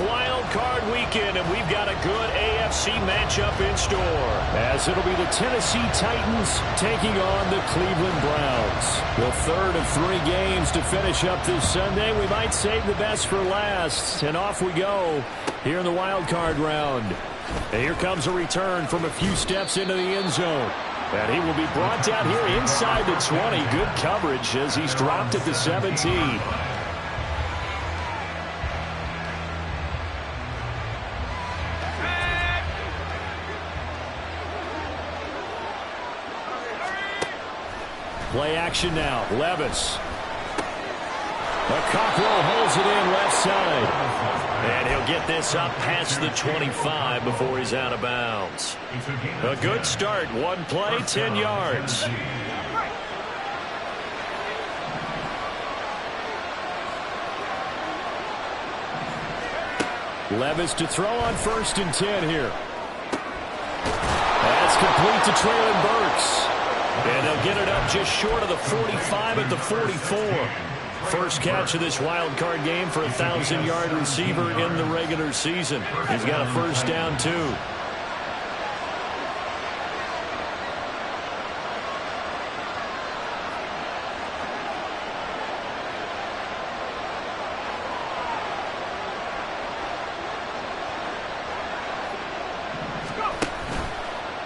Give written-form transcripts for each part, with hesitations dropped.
Wild Card weekend, and we've got a good AFC matchup in store. As it'll be the Tennessee Titans taking on the Cleveland Browns. The third of 3 games to finish up this Sunday. We might save the best for last, and off we go here in the Wild Card round. And here comes a return from a few steps into the end zone. And he will be brought down here inside the 20. Good coverage as he's dropped at the 17. Play action now. Levis. The Cockrell holds it in left side. And he'll get this up past the 25 before he's out of bounds. A good start. One play, 10 yards. Levis to throw on 1st and 10 here. That's complete to Traylon Burks. And they'll get it up just short of the 45 at the 44. First catch of this wild card game for a 1,000-yard receiver in the regular season. He's got a first down, too.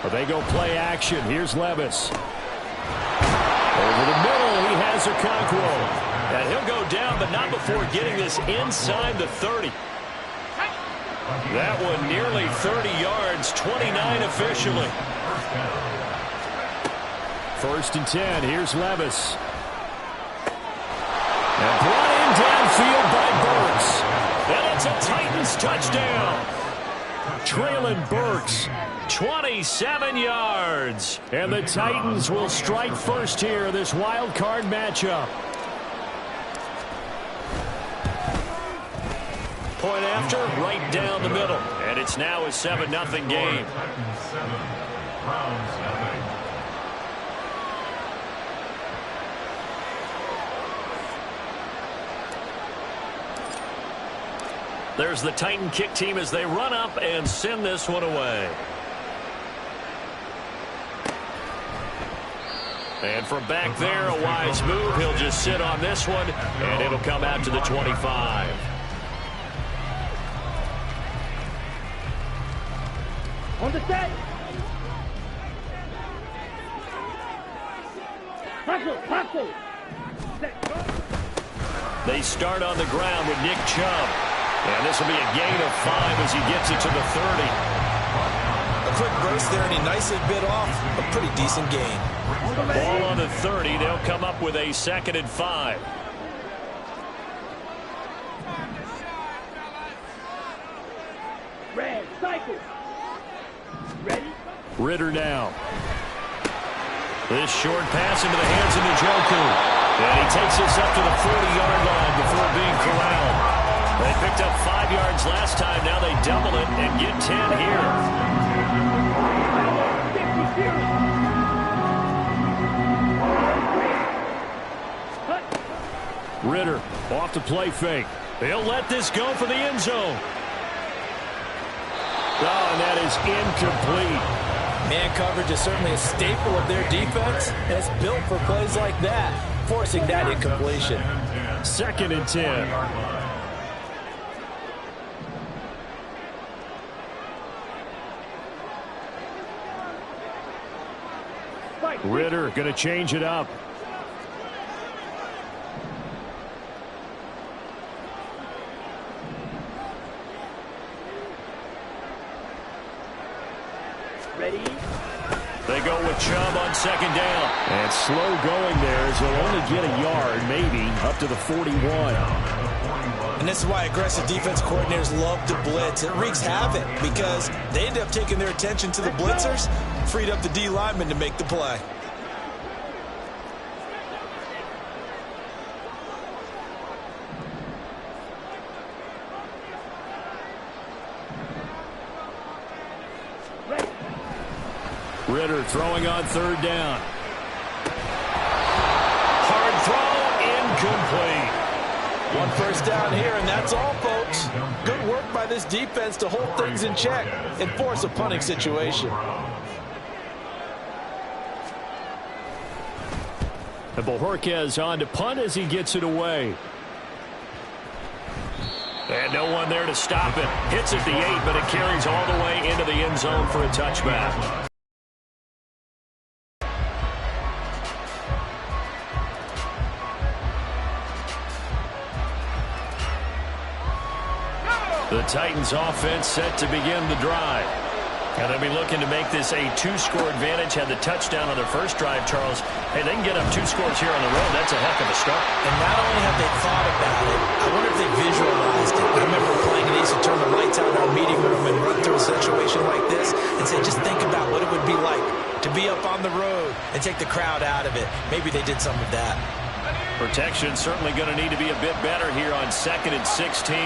Well, they go play action. Here's Levis. Over the middle, he has a Cockrell. And he'll go down, but not before getting this inside the 30. That one nearly 30 yards, 29 officially. 1st and 10, here's Levis. And brought in downfield by Burks. And it's a Titans touchdown. Traylon Burks, 27 yards. And the Titans will strike first here, this wild card matchup. Point after, right down the middle. And it's now a 7-0 game. There's the Titan kick team as they run up and send this one away. And from back there, a wise move. He'll just sit on this one, and it'll come out to the 25. On the set. Hustle. They start on the ground with Nick Chubb. And this will be a gain of 5 as he gets it to the 30. A quick burst there, and he nicely bit off a pretty decent gain. Ball on the 30. They'll come up with a 2nd and 5. Red, cycle. Ready? Ritter now. This short pass into the hands of Njoku. And he takes this up to the 40-yard line before being corralled. They picked up 5 yards last time. Now they double it and get 10 here. Ritter off the play fake. They'll let this go for the end zone. Oh, and that is incomplete. Man coverage is certainly a staple of their defense, and it's built for plays like that, forcing that incompletion. 2nd and 10. Ritter going to change it up. Ready? They go with Chubb on 2nd down. And slow going there as they'll only get a yard, maybe, up to the 41. And this is why aggressive defense coordinators love to blitz. It wreaks havoc because they end up taking their attention to the blitzers, freed up the D lineman to make the play. Ritter throwing on 3rd down. Hard throw, incomplete. One first down here, and that's all, folks. Good work by this defense to hold things in check and force a punting situation. And Bojorquez on to punt as he gets it away. And no one there to stop it. Hits at the 8, but it carries all the way into the end zone for a touchback. The Titans offense set to begin the drive. And they'll be looking to make this a 2-score advantage. Had the touchdown on their first drive, Charles. Hey, they can get up 2 scores here on the road. That's a heck of a start. And not only have they thought about it, I wonder if they visualized it. I remember playing it, used to turn the lights out in our meeting room and run through a situation like this and say, just think about what it would be like to be up on the road and take the crowd out of it. Maybe they did some of that. Protection certainly going to need to be a bit better here on 2nd and 16.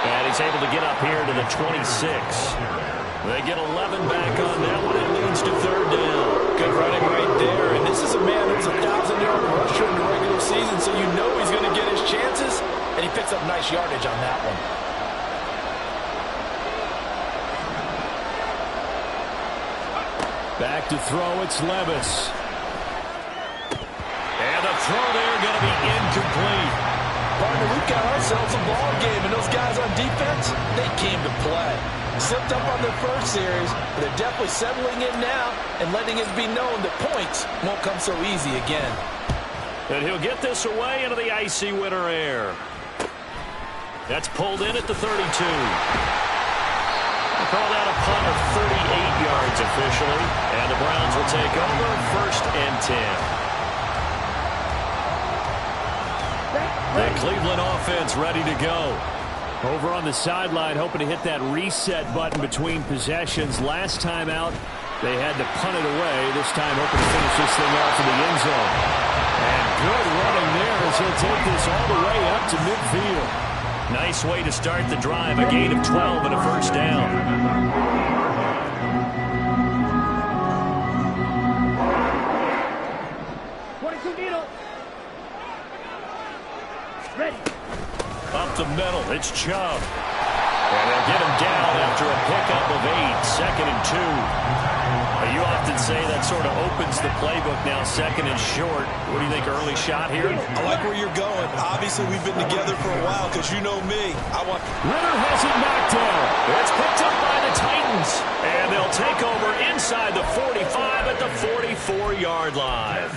And he's able to get up here to the 26. They get 11 back on that one. It leads to 3rd down. Good running right there. And this is a man who's a 1,000-yard rusher in the regular season, so you know he's going to get his chances. And he picks up nice yardage on that one. Back to throw, it's Levis. And the throw there going to be incomplete. Partner, we've got ourselves a ball game, and those guys on defense, they came to play. Slipped up on their first series, but they're definitely settling in now and letting it be known that points won't come so easy again. And he'll get this away into the icy winter air. That's pulled in at the 32. They call that a punt of 38 yards officially, and the Browns will take over 1st and 10. The Cleveland offense ready to go. Over on the sideline, hoping to hit that reset button between possessions. Last time out, they had to punt it away. This time, hoping to finish this thing off in the end zone. And good running there as he'll take this all the way up to midfield. Nice way to start the drive. A gain of 12 and a 1st down. Ready. Up the middle, it's Chubb. And they'll get him down after a pickup of 8, 2nd and 2. You often say that sort of opens the playbook now, 2nd and short. What do you think, early shot here? I like where you're going. Obviously, we've been together for a while because you know me. Ritter has it knocked down. It's picked up by the Titans. And they'll take over inside the 45 at the 44-yard line.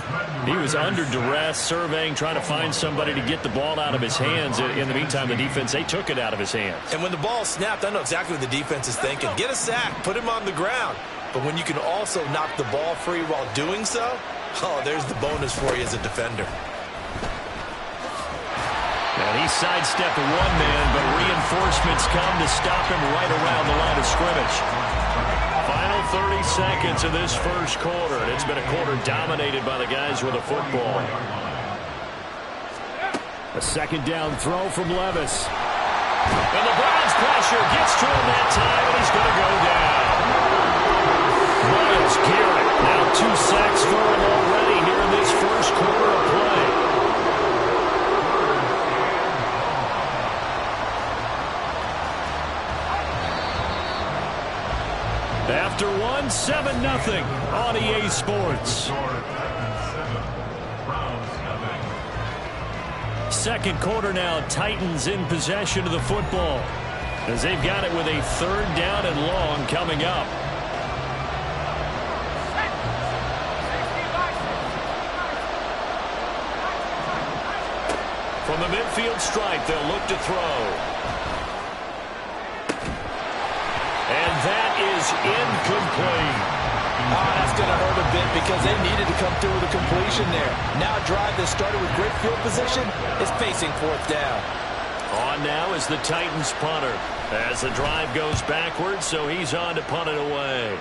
He was under duress, surveying, trying to find somebody to get the ball out of his hands. In the meantime, the defense, they took it out of his hands. And when the ball snapped, I know exactly what the defense is thinking. Get a sack, put him on the ground. But when you can also knock the ball free while doing so, oh, there's the bonus for you as a defender. And he sidestepped one man, but reinforcements come to stop him right around the line of scrimmage. Final 30 seconds of this first quarter, and it's been a quarter dominated by the guys with a football. A 2nd down throw from Levis. And the Browns pressure gets to him that time, and he's going to go down. Myles Garrett, now 2 sacks for him already here in this first quarter of play. After one, 7-0 on EA Sports. 2nd quarter now, Titans in possession of the football as they've got it with a 3rd down and long coming up. From the midfield stripe, they'll look to throw. And that is incomplete. That's going to hurt a bit because they needed to come through with a completion there. Now a drive that started with great field position is facing 4th down. On now is the Titans punter as the drive goes backwards, so he's on to punt it away.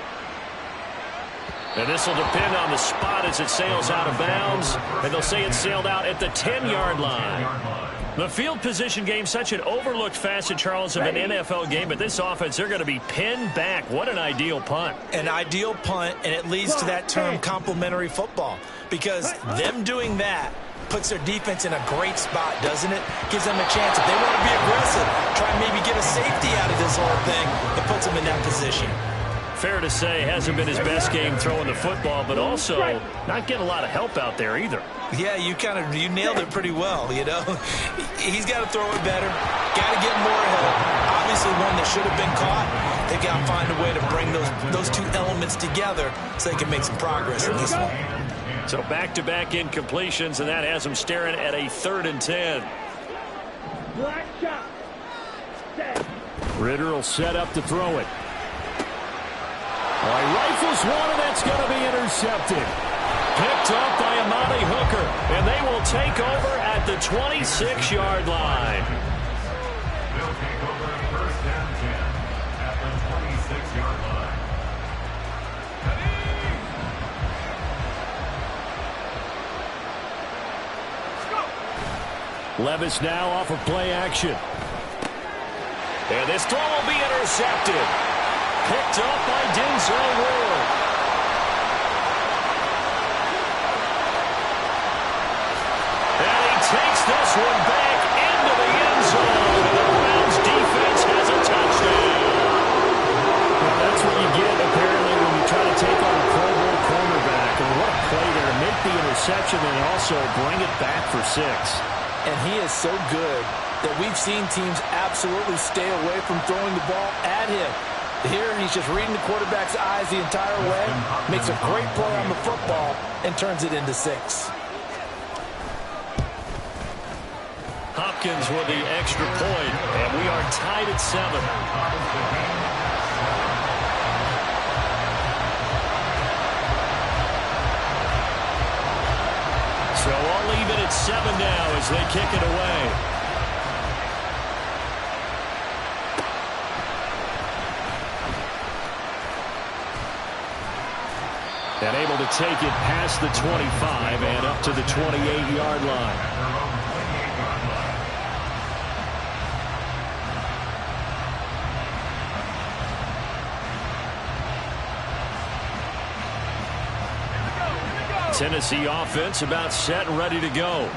And this will depend on the spot as it sails out of bounds, and they'll say it sailed out at the 10-yard line. The field position game, such an overlooked facet, Charles, of an NFL game, but this offense, they're going to be pinned back. What an ideal punt. An ideal punt, and it leads to that term complementary football, because them doing that puts their defense in a great spot, doesn't it? Gives them a chance. If they want to be aggressive, try and maybe get a safety out of this whole thing, it puts them in that position. Fair to say, hasn't been his best game throwing the football, but also not getting a lot of help out there either. Yeah, you nailed it pretty well, you know. He's got to throw it better, got to get more help. Obviously one that should have been caught. They've got to find a way to bring those two elements together so they can make some progress in this one. So back-to-back incompletions, and that has them staring at a 3rd and 10. Black shot. Set. Ritter will set up to throw it. All right, rifles one, and that's going to be intercepted. Picked up by Amani Hooker, and they will take over at the 26-yard line. They'll take over 1st and 10 at the 26-yard line. Levis now off of play action. And this throw will be intercepted. Picked up by Denzel Ward. And he takes this one back into the end zone. The Browns defense has a touchdown. Well, that's what you get, apparently, when you try to take on a Pro Bowl cornerback. And what a play there to make the interception and also bring it back for 6. And he is so good that we've seen teams absolutely stay away from throwing the ball at him. Here, he's just reading the quarterback's eyes the entire way, makes a great play on the football, and turns it into 6. Hopkins with the extra point, and we are tied at 7. So all even at 7 now as they kick it away. And able to take it past the 25 and up to the 28-yard line. Tennessee offense about set and ready to go.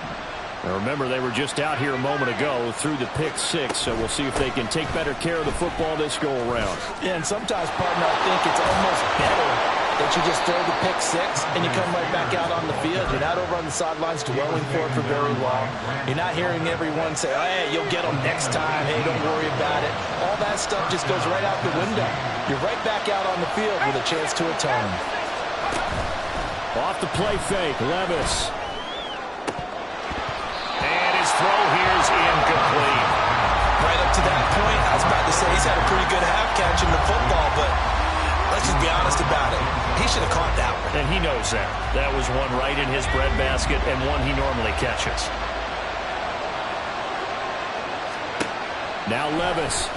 Now remember, they were just out here a moment ago through the pick 6, so we'll see if they can take better care of the football this go around. Yeah, and sometimes, partner, I think it's almost better that you just throw the pick 6 and you come right back out on the field. You're not over on the sidelines dwelling for it for very long. You're not hearing everyone say, oh, hey, you'll get them next time. Hey, don't worry about it. All that stuff just goes right out the window. You're right back out on the field with a chance to atone. Off the play fake, Levis. And his throw here is incomplete. Right up to that point, I was about to say he's had a pretty good half catching the football, but let's just be honest about it. He should have caught that one. And he knows that. That was one right in his breadbasket and one he normally catches. Now Levis.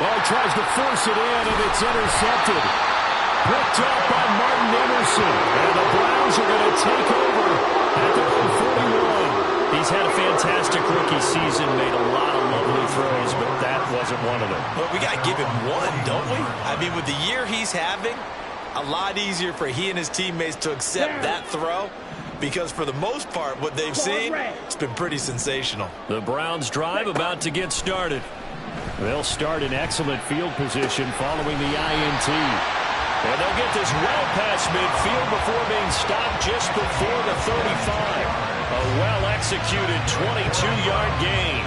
Well, he tries to force it in, and it's intercepted. Picked up by Martin Emerson. And the Browns are going to take over at the 41. He's had a fantastic rookie season, made a lot of lovely throws, but that wasn't one of them. Well, we got to give him one, don't we? I mean, with the year he's having, a lot easier for he and his teammates to accept that throw, because for the most part, what they've seen, it's been pretty sensational. The Browns drive about to get started. They'll start in excellent field position following the INT. And they'll get this well past midfield before being stopped just before the 35. A well-executed 22-yard gain.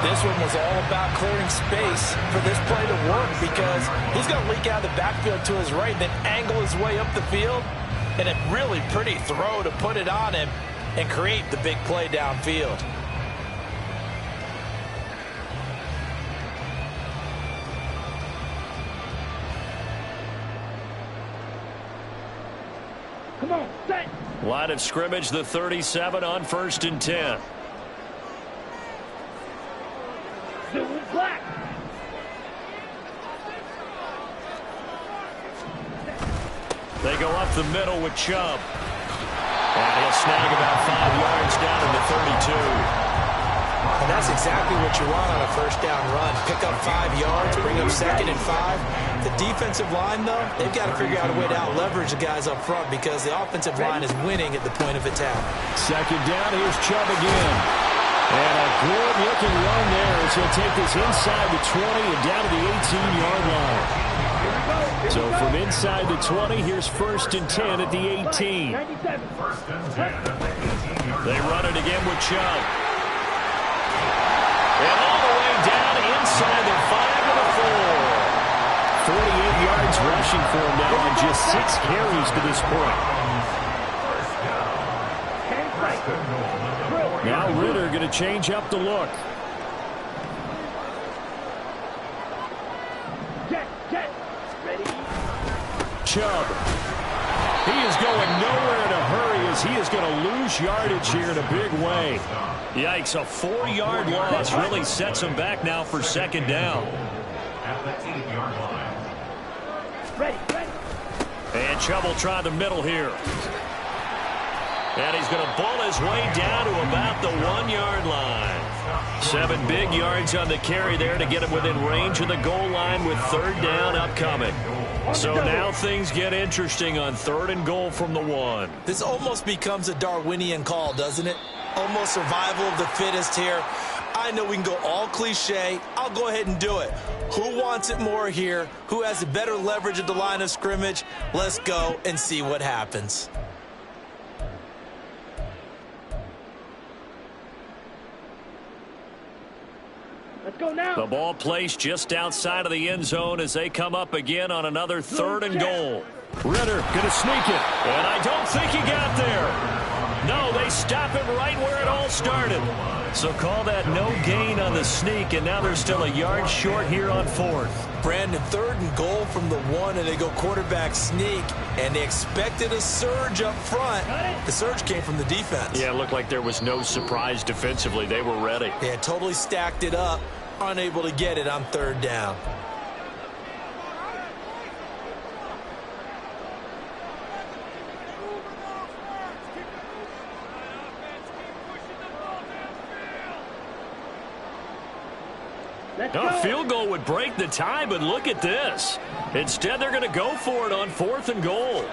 This one was all about clearing space for this play to work, because he's going to leak out of the backfield to his right, then angle his way up the field, and a really pretty throw to put it on him and create the big play downfield. Come on, set. Line of scrimmage, the 37 on 1st and 10. Blue black. They go up the middle with Chubb. And he'll snag about 5 yards down to the 32. And that's exactly what you want on a first down run. Pick up 5 yards, bring up 2nd and 5. The defensive line, though, they've got to figure out a way to out-leverage the guys up front because the offensive line is winning at the point of attack. 2nd down, here's Chubb again. And a good-looking run there as he'll take this inside the 20 and down to the 18-yard line. So from inside the 20, here's 1st and 10 at the 18. They run it again with Chubb. And all the way down inside the 5 to the 4. 48 yards rushing for him now on just 6 carries to this point. Now Ritter going to change up the look. Chubb. He is going nowhere in a hurry as he is going to lose yardage here in a big way. Yikes, a 4-yard loss really sets him back now for 2nd down. At the 8-yard line. And Chubb will try the middle here. And he's going to bull his way down to about the 1-yard line. 7 big yards on the carry there to get him within range of the goal line with 3rd down upcoming. So now things get interesting on 3rd and goal from the 1. This almost becomes a Darwinian call, doesn't it? Almost survival of the fittest here. I know we can go all cliche. I'll go ahead and do it. Who wants it more here? Who has the better leverage at the line of scrimmage? Let's go and see what happens. Let's go now. The ball placed just outside of the end zone as they come up again on another 3rd and goal. Ritter going to sneak it. And I don't think he got there. No, they stop him right where it all started. So call that no gain on the sneak, and now they're still a yard short here on 4th. Brandon, 3rd and goal from the 1, and they go quarterback sneak, and they expected a surge up front. The surge came from the defense. Yeah, it looked like there was no surprise defensively. They were ready. They had totally stacked it up, unable to get it on 3rd down. A field goal would break the tie, but look at this. Instead, they're going to go for it on 4th and goal.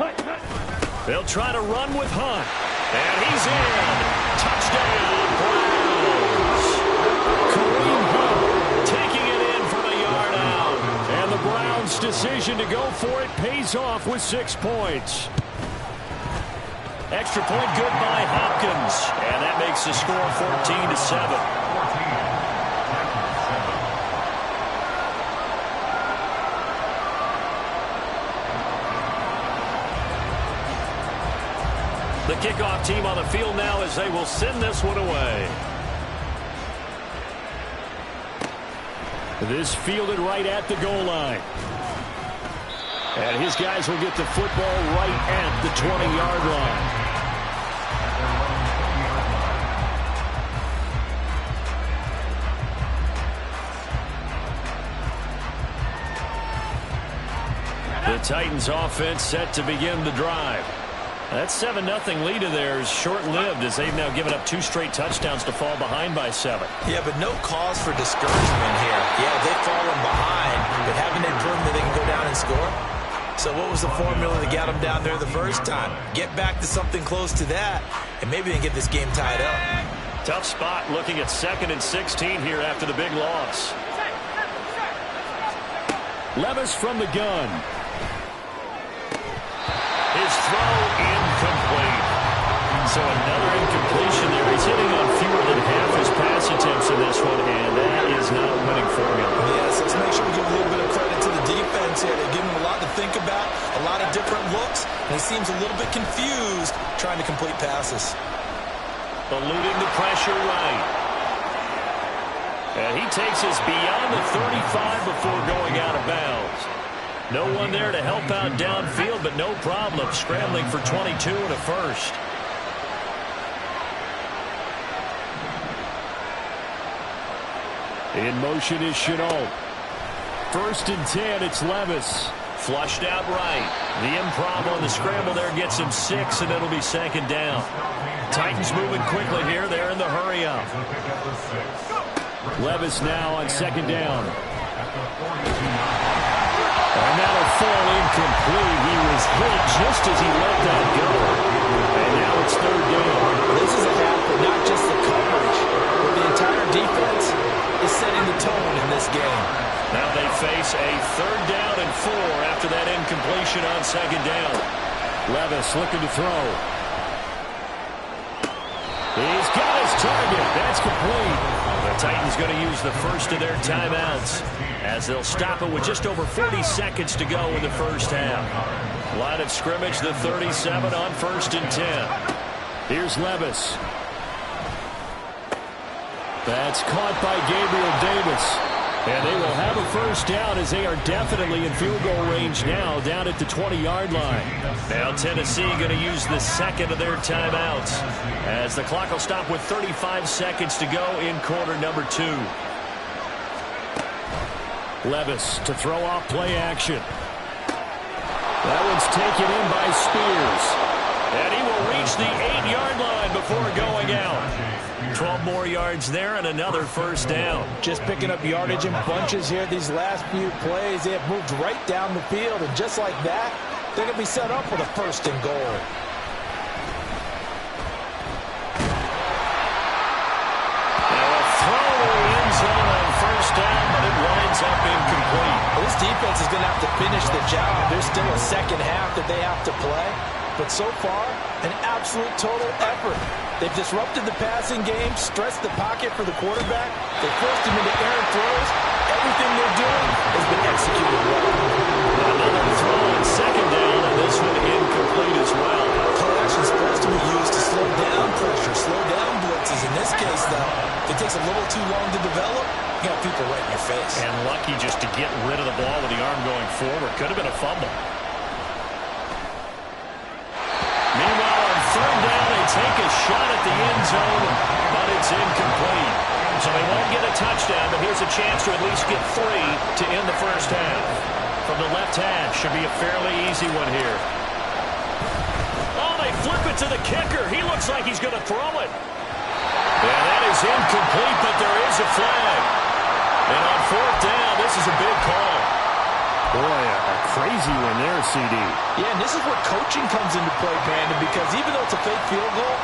They'll try to run with Hunt. And he's in. Touchdown, Browns. Kareem Hunt taking it in from a yard out. And the Browns' decision to go for it pays off with 6 points. Extra point good by Hopkins. And that makes the score 14-7. The kickoff team on the field now as they will send this one away. This fielded right at the goal line. And his guys will get the football right at the 20-yard line. The Titans offense set to begin the drive. That 7-0 lead of theirs short-lived as they've now given up 2 straight touchdowns to fall behind by 7. Yeah, but no cause for discouragement here. Yeah, they've fallen behind, but haven't they proven that they can go down and score? So what was the formula that got them down there the first time? Get back to something close to that, and maybe they can get this game tied up. Tough spot looking at 2nd and 16 here after the big loss. Levis from the gun. His throw incomplete. So another incompletion there. He's hitting on fewer than half his pass attempts in this one, and that is not a winning formula. Yes, let's make sure we give a little bit of credit to the defense here. They give him a lot to think about, a lot of different looks, and he seems a little bit confused trying to complete passes. Eluding the pressure right. And he takes us beyond the 35 before going out of bounds. No one there to help out downfield, but no problem scrambling for 22 and a first. In motion is Chenault. 1st and 10, it's Levis. Flushed out right. The improv on the scramble there gets him 6, and it'll be 2nd down. Titans moving quickly here. They're in the hurry up. Levis now on second down. And that'll fall incomplete. He was hit just as he let that go. And now it's third down. This is a half, but not just the coverage, but the entire defense is setting the tone in this game. Now they face a third down and 4 after that incompletion on second down. Levis looking to throw. He's got his target. That's complete. The Titans going to use the first of their timeouts as they'll stop it with just over 40 seconds to go in the first half. Line of scrimmage, the 37 on 1st and 10. Here's Levis. That's caught by Gabriel Davis. And they will have a first down as they are definitely in field goal range now, down at the 20-yard line. Now Tennessee going to use the second of their timeouts as the clock will stop with 35 seconds to go in quarter number 2. Levis to throw off play action. That one's taken in by Spears. And he will reach the 8-yard line before going out. 12 more yards there and another first down. Just picking up yardage in bunches here these last few plays. They have moved right down the field, and just like that, they're going to be set up for the first and goal. Now a throw to the end zone on first down, but it winds up incomplete. This defense is going to have to finish the job. There's still a second half that they have to play. But so far, an absolute total effort. They've disrupted the passing game, stressed the pocket for the quarterback. They forced him into errant throws. Everything they're doing has been executed well. Another throw on second down, and this one incomplete as well. Play action is supposed to be used to slow down pressure, slow down blitzes. In this case, though, if it takes a little too long to develop, you got people right in your face. And lucky just to get rid of the ball with the arm going forward. Could have been a fumble. Meanwhile, on third down, they take a shot at the end zone, but it's incomplete. So they won't get a touchdown, but here's a chance to at least get 3 to end the first half. From the left hash, should be a fairly easy one here. Oh, they flip it to the kicker. He looks like he's going to throw it. And that is incomplete, but there is a flag. And on fourth down, this is a big call. Boy, a crazy one there, CD. Yeah, and this is where coaching comes into play, Brandon, because even though it's a fake field goal,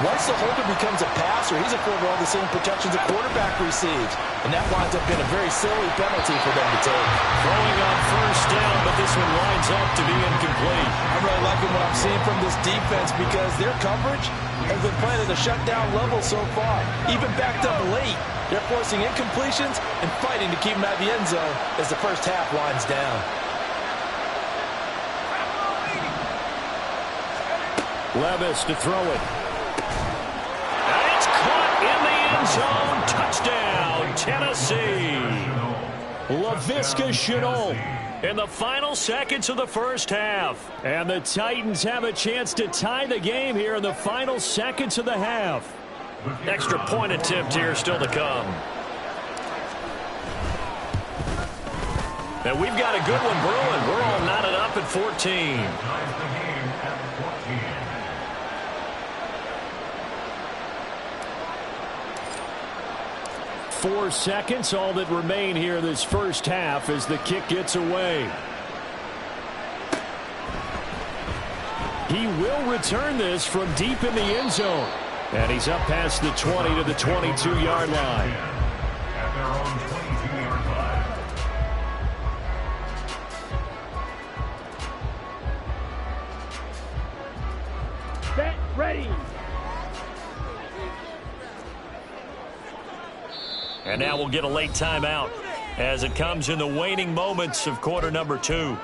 once the holder becomes a passer, he's afforded all the same protections a quarterback receives. And that winds up being a very silly penalty for them to take. Throwing on first down, but this one winds up to be incomplete. I'm really liking what I'm seeing from this defense because their coverage has been playing at a shutdown level so far. Even backed up late, they're forcing incompletions and fighting to keep them out of the end zone as the first half winds down. Levis to throw it. And it's caught in the end zone. Touchdown, Tennessee. Laviska Shenault in the final seconds of the first half. And the Titans have a chance to tie the game here in the final seconds of the half. Extra point attempt here still to come. And we've got a good one brewing. We're all knotted up at 14. 4 seconds, all that remain here this first half as the kick gets away. He will return this from deep in the end zone. And he's up past the 20 to the 22-yard line. At their own 22-yard line. Set, ready. And now we'll get a late timeout as it comes in the waning moments of quarter number 2.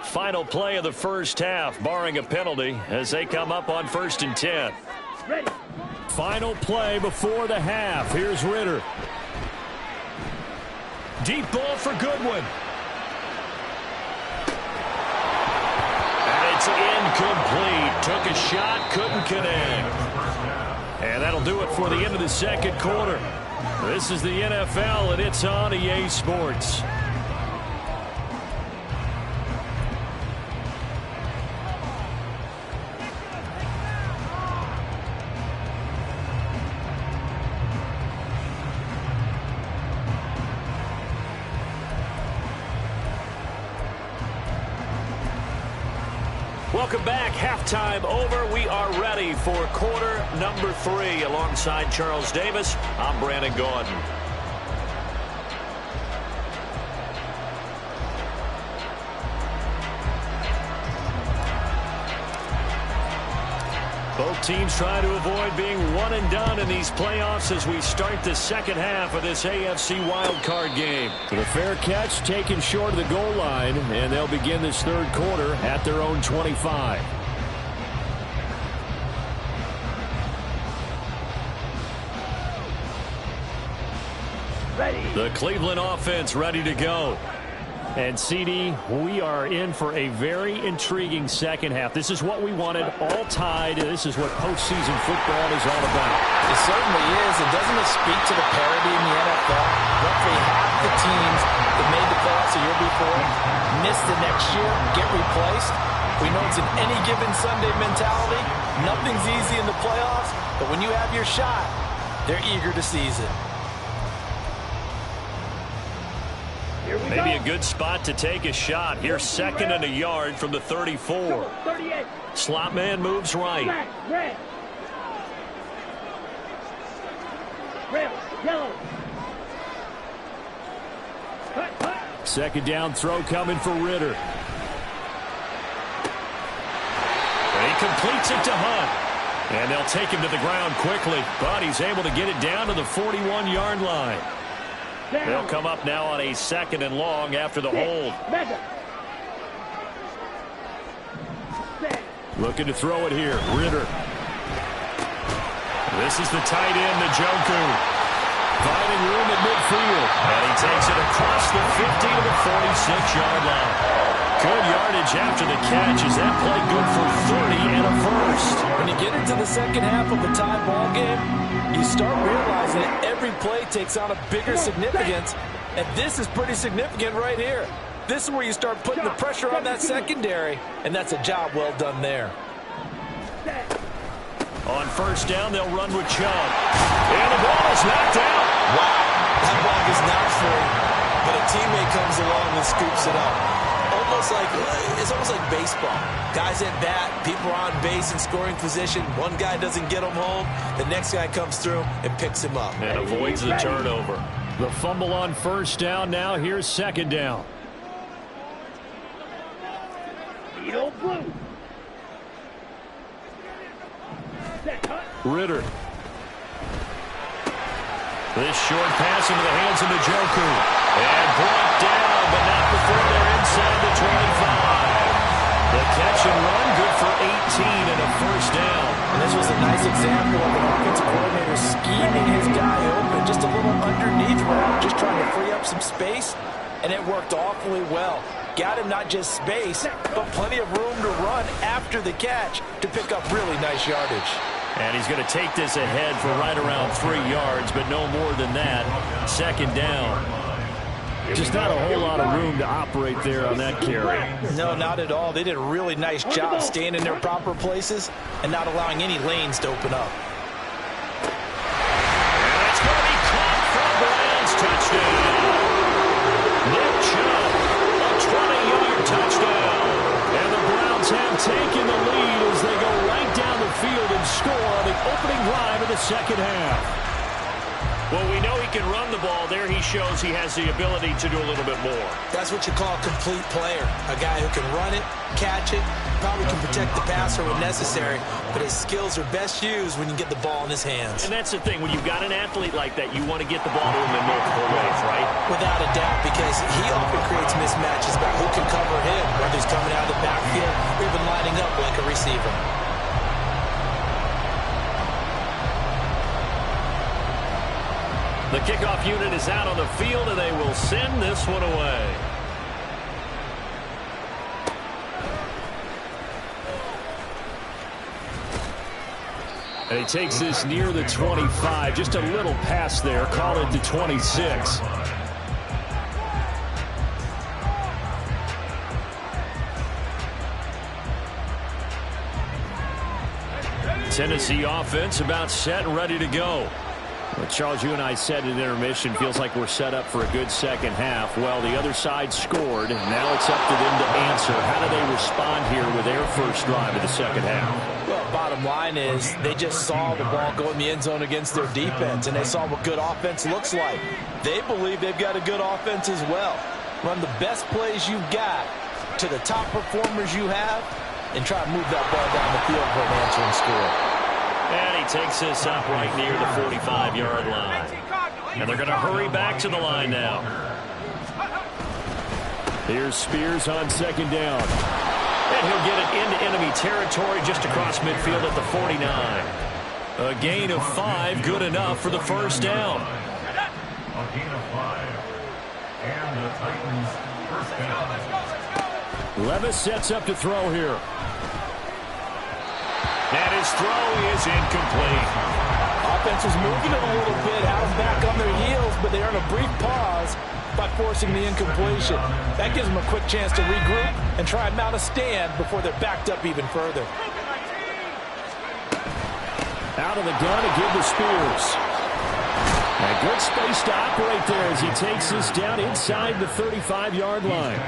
Final play of the first half, barring a penalty, as they come up on 1st and 10. Ready. Final play before the half. Here's Ritter. Deep ball for Goodwin. And it's incomplete. Took a shot, couldn't connect. And that'll do it for the end of the second quarter. This is the NFL, and it's on EA Sports. Welcome back. Halftime over. We are ready for quarter number 3. Alongside Charles Davis, I'm Brandon Gaudin. Both teams try to avoid being one and done in these playoffs as we start the second half of this AFC Wildcard game. The fair catch taken short of the goal line, and they'll begin this third quarter at their own 25. Ready. The Cleveland offense ready to go. And, CD, we are in for a very intriguing second half. This is what we wanted, all tied. This is what postseason football is all about. It certainly is. And doesn't it speak to the parity in the NFL? Roughly half the teams that made the playoffs a year before miss the next year, get replaced. We know it's an any given Sunday mentality. Nothing's easy in the playoffs, but when you have your shot, they're eager to seize it. Maybe a good spot to take a shot. Here's second and a yard from the 34. 38. Slot man moves right. Red. Red. Yellow. Cut. Second down throw coming for Ritter. And he completes it to Hunt. And they'll take him to the ground quickly, but he's able to get it down to the 41-yard line. They'll come up now on a second and long after the hold. Looking to throw it here. Ritter. This is the tight end, Njoku. Finding room at midfield. And he takes it across the 50 to the 46-yard line. Good yardage after the catch. Is that play good for 30 and a first? When you get into the second half of a tie ball game, you start realizing that every play takes on a bigger significance, and this is pretty significant right here. This is where you start putting the pressure on that secondary, and that's a job well done there. On first down, they'll run with Chubb. And the ball is knocked out. Wow, that ball is not free, but a teammate comes along and scoops it up. It's almost like baseball. Guys at bat, people are on base in scoring position. One guy doesn't get him home. The next guy comes through and picks him up. And avoids the turnover. The fumble on first down. Now here's second down. Blue. Ritter. This short pass into the hands of Njoku. And brought down, but not before they're inside the 25. The catch and run, good for 18 and a first down. And this was a nice example of an offensive coordinator scheming his guy open. Just a little underneath route, just trying to free up some space. And it worked awfully well. Got him not just space, but plenty of room to run after the catch to pick up really nice yardage. And he's going to take this ahead for right around 3 yards, but no more than that. Second down. Just not a whole lot of room to operate there on that carry. No, not at all. They did a really nice job staying in their proper places and not allowing any lanes to open up. And that's going to be caught for Browns touchdown. Nick Chubb, a 20-yard touchdown. And the Browns have taken the lead as they go right down the field and score on the opening drive of the second half. Well, we know he can run the ball. There he shows he has the ability to do a little bit more. That's what you call a complete player. A guy who can run it, catch it, probably can protect the passer when necessary, but his skills are best used when you get the ball in his hands. And that's the thing. When you've got an athlete like that, you want to get the ball to him in multiple ways, right? Without a doubt, because he often creates mismatches about who can cover him, whether he's coming out of the backfield or even lining up like a receiver. The kickoff unit is out on the field, and they will send this one away. And he takes this near the 25. Just a little pass there. Call it the 26. Tennessee offense about set and ready to go. Well, Charles, you and I said in intermission, feels like we're set up for a good second half. Well, the other side scored. Now it's up to them to answer. How do they respond here with their first drive of the second half? Well, bottom line is they just saw the ball go in the end zone against their defense, and they saw what good offense looks like. They believe they've got a good offense as well. Run the best plays you've got to the top performers you have, and try to move that ball down the field for an answering score. And he takes this up right near the 45-yard line. And they're going to hurry back to the line now. Here's Spears on second down. And he'll get it into enemy territory just across midfield at the 49. A gain of 5, good enough for the first down. A gain of 5. And the Titans first down. Levis sets up to throw here. And his throw is incomplete. Offense is moving it a little bit. How's back on their heels, but they earn a brief pause by forcing the incompletion. That gives them a quick chance to regroup and try and mount a stand before they're backed up even further. Out of the gun to give to Spears. A good space to operate there as he takes this down inside the 35-yard line.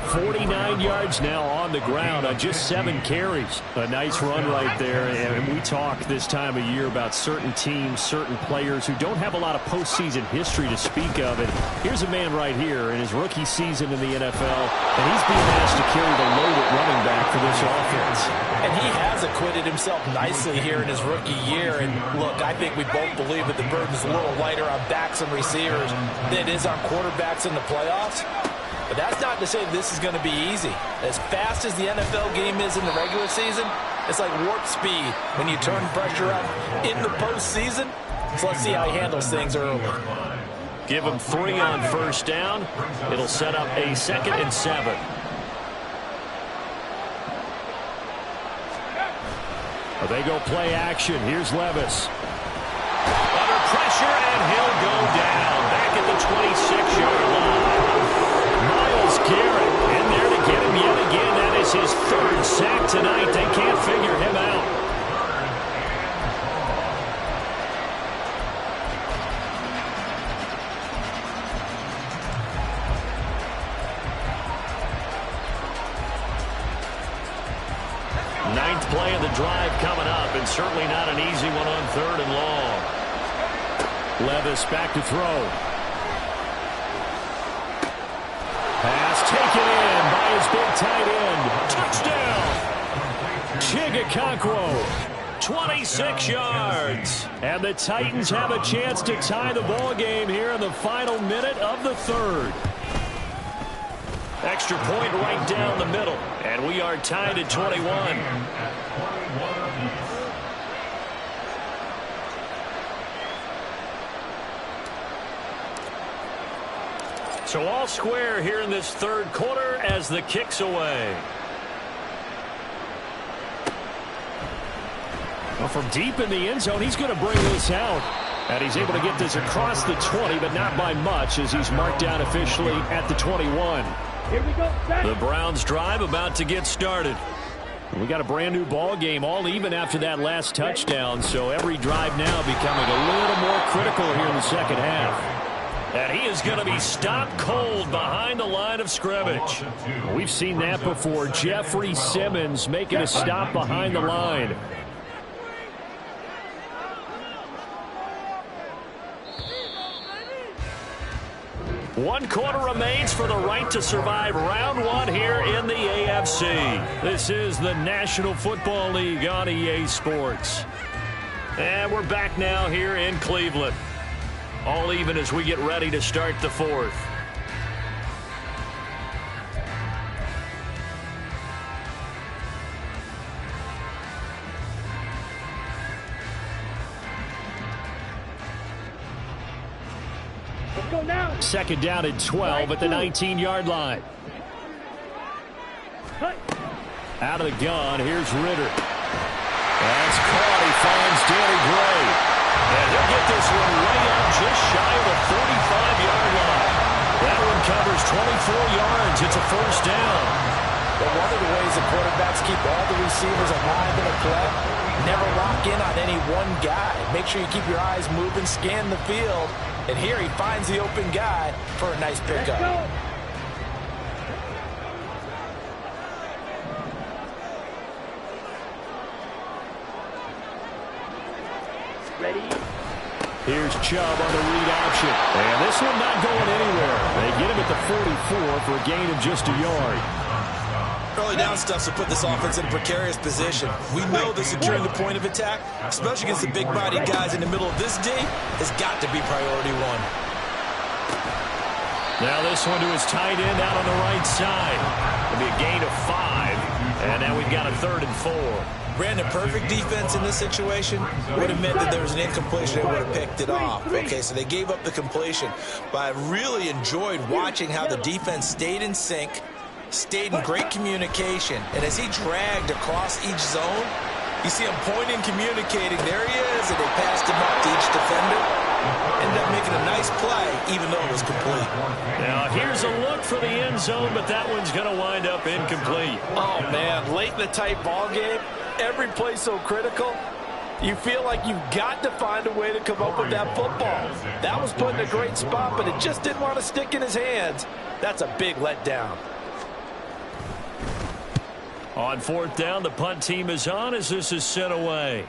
49 yards now on the ground on just 7 carries. A nice run right there. And we talk this time of year about certain teams, certain players who don't have a lot of postseason history to speak of. And here's a man right here in his rookie season in the NFL, and he's being asked to carry the load at running back for this offense. And he has acquitted himself nicely here in his rookie year. And look, I think we both believe that the burden's a little lighter on backs and receivers than it is on quarterbacks in the playoffs. But that's not to say this is going to be easy. As fast as the NFL game is in the regular season, it's like warp speed when you turn pressure up in the postseason. So let's see how he handles things early. Give him 3 on first down. It'll set up a 2nd and 7. They go play action. Here's Levis. Under pressure, and he'll go down. Back at the 26-yard line. Myles Garrett in there to get him yet again. That is his 3rd sack tonight. They can't figure him out. Ninth play of the drive coming up, and certainly not an easy one on 3rd and long. Levis back to throw. Pass taken in by his big tight end. Touchdown. Chigakonkwo. 26 yards. And the Titans have a chance to tie the ball game here in the final minute of the 3rd. Extra point right down the middle. And we are tied at 21. So all square here in this 3rd quarter as the kick's away. Well, from deep in the end zone, he's going to bring this out. And he's able to get this across the 20, but not by much as he's marked down officially at the 21. Here we go. The Browns drive about to get started. We got a brand new ball game, all even after that last touchdown. So every drive now becoming a little more critical here in the second half. And he is going to be stopped cold behind the line of scrimmage. We've seen that before. Jeffrey Simmons making a stop behind the line. One quarter remains for the right to survive round 1 here in the AFC. This is the National Football League on EA Sports. And we're back now here in Cleveland. All even as we get ready to start the 4th. Let's go now. 2nd down and 12 at the 19-yard line. Cut. Out of the gun, here's Ritter. That's caught. He finds Danny Gray. And he'll get this one way up just shy of the 35-yard line. That one covers 24 yards. It's a first down. But one of the ways the quarterbacks keep all the receivers alive in a play, never lock in on any one guy. Make sure you keep your eyes moving, scan the field. And here he finds the open guy for a nice pickup. Ready? Here's Chubb on the read option. And this one not going anywhere. They get him at the 44 for a gain of just a yard. Early down stuff to put this offense in a precarious position. We know that securing the point of attack, especially against the big-bodied guys in the middle of this D, has got to be priority one. Now this one to his tight end out on the right side. It'll be a gain of 5. And now we've got a 3rd and 4. Brandon, perfect defense in this situation would have meant that there was an incompletion. They would have picked it off. Okay, so they gave up the completion. But I really enjoyed watching how the defense stayed in sync, stayed in great communication. And as he dragged across each zone, you see him pointing, communicating. There he is, and they passed him up to each defender. Ended up making a nice play, even though it was complete. Now, here's a look for the end zone, but that one's going to wind up incomplete. Oh, man, late in the tight ball game, every play so critical. You feel like you've got to find a way to come up with that football. That was put in a great spot, but it just didn't want to stick in his hands. That's a big letdown. On 4th down, the punt team is on as this is sent away.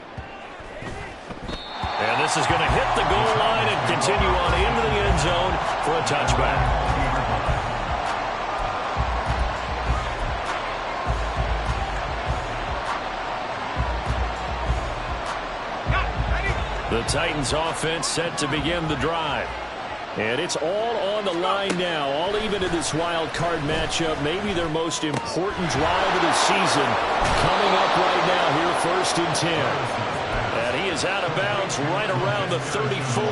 And this is going to hit the goal line and continue on into the end zone for a touchback. The Titans offense set to begin the drive. And it's all on the line now, all even in this wild card matchup. Maybe their most important drive of the season coming up right now here, 1st and 10. And he is out of bounds right around the 34.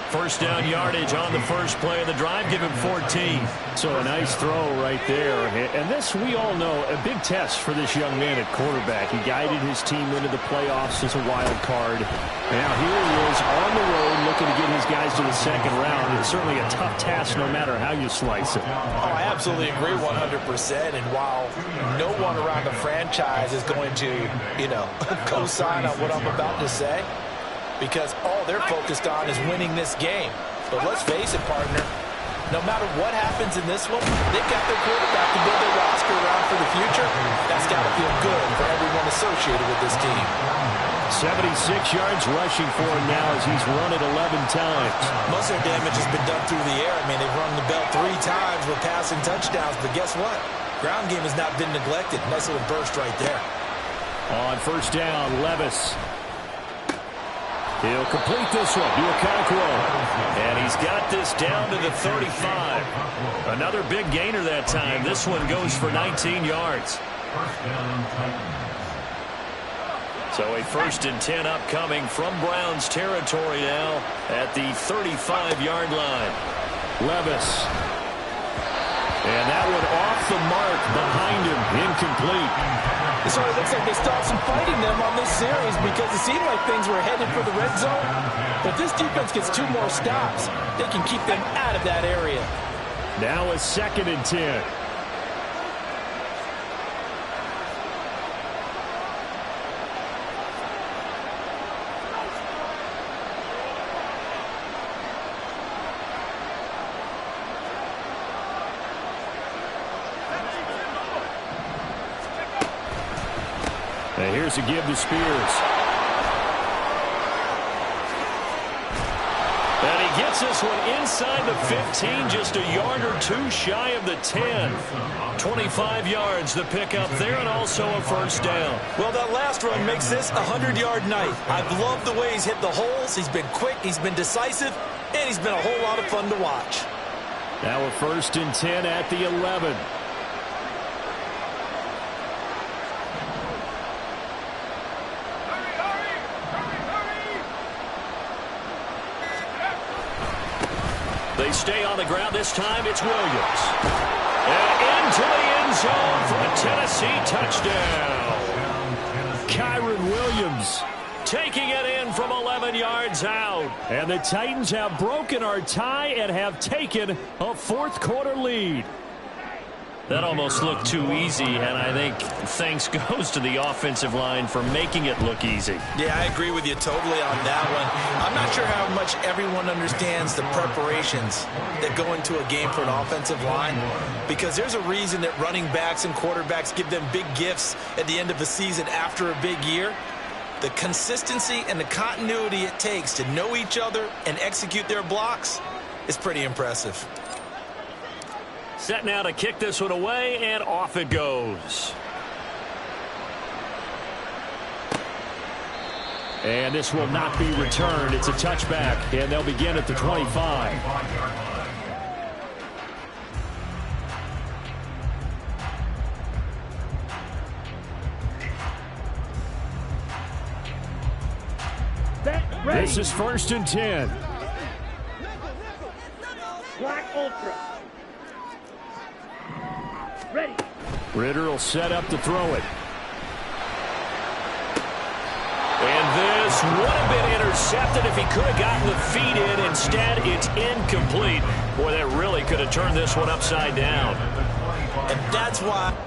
First down yardage on the first play of the drive. Give him 14. So a nice throw right there. And this, we all know, a big test for this young man at quarterback. He guided his team into the playoffs as a wild card. Now here he is on the road looking to get his guys to the 2nd round. It's certainly a tough task no matter how you slice it. Oh, I absolutely agree 100%. And while no one around the franchise is going to, co-sign on what I'm about to say, because all they're focused on is winning this game. But let's face it, partner, no matter what happens in this one, they've got their quarterback to build their roster around for the future. That's got to feel good for everyone associated with this team. 76 yards rushing for him now as he's run it 11 times. Most of their damage has been done through the air. I mean, they've rung the bell 3 times with passing touchdowns, but guess what? Ground game has not been neglected. Nice little burst right there. On 1st down, Levis. He'll complete this one to Okonkwo. And he's got this down to the 35. Another big gainer that time. This one goes for 19 yards. So a 1st and 10 upcoming from Browns territory now at the 35-yard line. Levis. And that one off the mark behind him. Incomplete. So it looks like they stopped some fighting them on this series because it seemed like things were headed for the red zone. But this defense gets 2 more stops. They can keep them out of that area. Now a 2nd and 10. And here's a give to Spears. And he gets this one inside the 15, just a yard or 2 shy of the 10. 25 yards the pickup there, and also a 1st down. Well, that last run makes this a 100-yard night. I've loved the way he's hit the holes. He's been quick, he's been decisive, and he's been a whole lot of fun to watch. Now a 1st and 10 at the 11. They stay on the ground. This time it's Williams. And into the end zone for a Tennessee touchdown. Kyron Williams Williams taking it in from 11 yards out. And the Titans have broken our tie and have taken a fourth-quarter lead. That almost looked too easy, and I think thanks goes to the offensive line for making it look easy. Yeah, I agree with you totally on that one. I'm not sure how much everyone understands the preparations that go into a game for an offensive line, because there's a reason that running backs and quarterbacks give them big gifts at the end of the season after a big year. The consistency and the continuity it takes to know each other and execute their blocks is pretty impressive. Set now to kick this one away, and off it goes. And this will not be returned. It's a touchback, and they'll begin at the 25. This is 1st and 10. Black Ultra. Ready. Ritter will set up to throw it. And this would have been intercepted if he could have gotten the feet in. Instead, it's incomplete. Boy, that really could have turned this one upside down. And that's why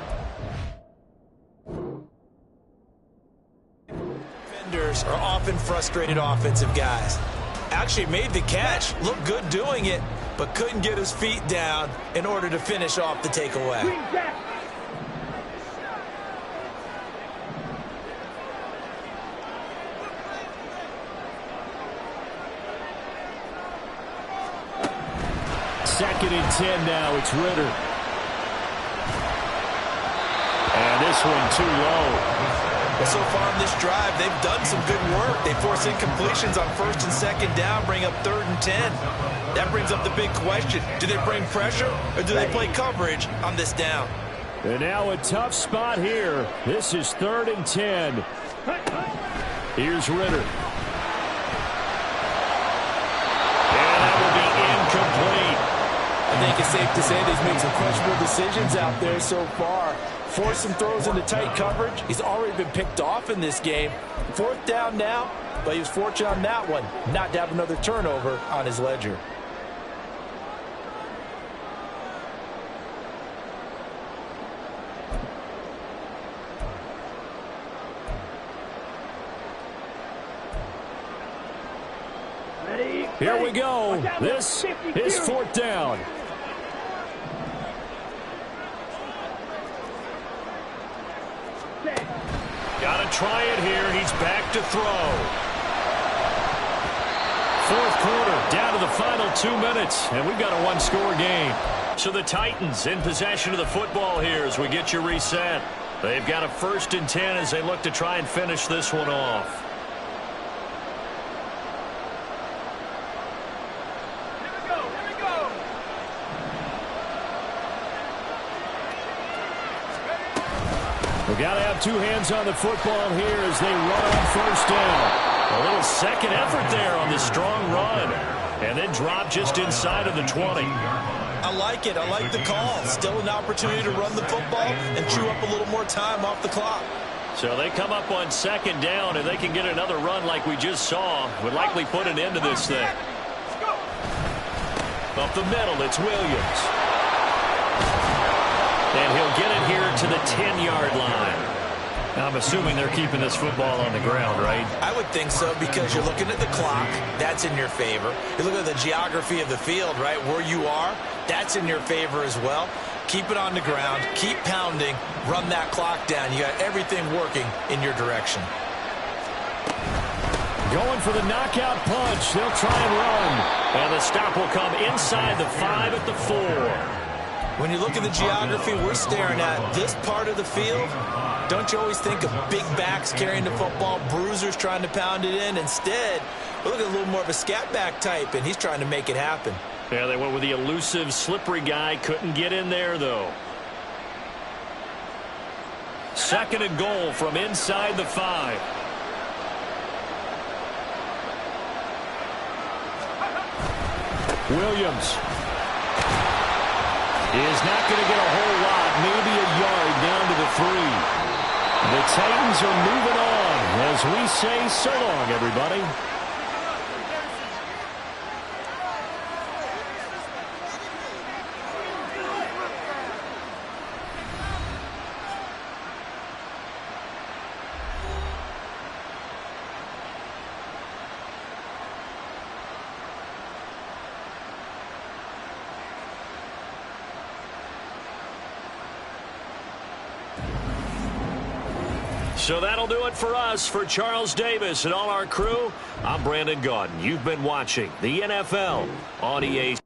defenders are often frustrated offensive guys. Actually made the catch, looked good doing it, but couldn't get his feet down in order to finish off the takeaway. Second and 10 now. It's Ritter. And this one too low. Well, so far in this drive, they've done some good work. They force incompletions on 1st and 2nd down, bring up 3rd and 10. That brings up the big question. Do they bring pressure or do they play coverage on this down? And now a tough spot here. This is 3rd and 10. Here's Ritter. And that will be incomplete. I think it's safe to say that he's made some questionable decisions out there so far. Forced some throws into tight coverage. He's already been picked off in this game. 4th down now, but he was fortunate on that one not to have another turnover on his ledger. Ready. Here we go. This is 4th down. Got to try it here. He's back to throw. 4th quarter, down to the final 2 minutes, and we've got a one-score game. So the Titans in possession of the football here as we get you reset. They've got a 1st and 10 as they look to try and finish this one off. We've got to have two hands on the football here as they run on 1st down. A little second effort there on this strong run. And then drop just inside of the 20. I like it. I like the call. Still an opportunity to run the football and chew up a little more time off the clock. So they come up on 2nd down, and they can get another run like we just saw. Would likely put an end to this thing. Up the middle, it's Williams. And he'll get it here to the 10-yard line. Now, I'm assuming they're keeping this football on the ground, right? I would think so, because you're looking at the clock. That's in your favor. You look at the geography of the field, right, where you are. That's in your favor as well. Keep it on the ground. Keep pounding. Run that clock down. You got everything working in your direction. Going for the knockout punch. They'll try and run. And the stop will come inside the 5 at the 4. When you look at the geography we're staring at, this part of the field, don't you always think of big backs carrying the football, bruisers trying to pound it in? Instead, look at a little more of a scat back type, and he's trying to make it happen. Yeah, they went with the elusive, slippery guy. Couldn't get in there, though. 2nd and goal from inside the 5. Williams is not going to get a whole lot, maybe a yard down to the 3. The Titans are moving on As we say so long, everybody. So that'll do it for us. For Charles Davis and all our crew, I'm Brandon Gaudin. You've been watching the NFL on EA